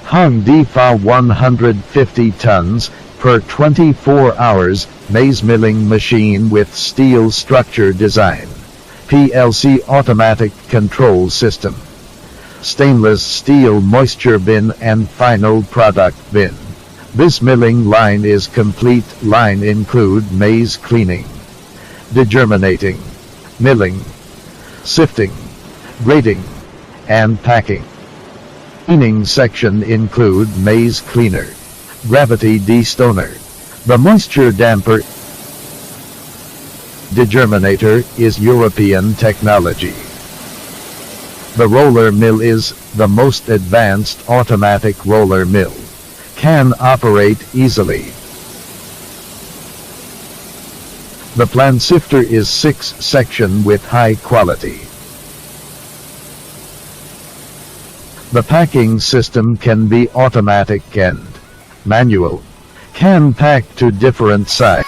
Hongdefa 150 tons per 24 hours maize milling machine with steel structure design. PLC automatic control system. Stainless steel moisture bin and final product bin. This milling line is complete. Line include maize cleaning, degerminating, milling, sifting, grading, and packing. Cleaning section include maize cleaner, gravity destoner, the moisture damper. Degerminator is European technology. The roller mill is the most advanced automatic roller mill. Can operate easily. The plant sifter is 6-section with high quality. The packing system can be automatic and manual. Can pack to different size.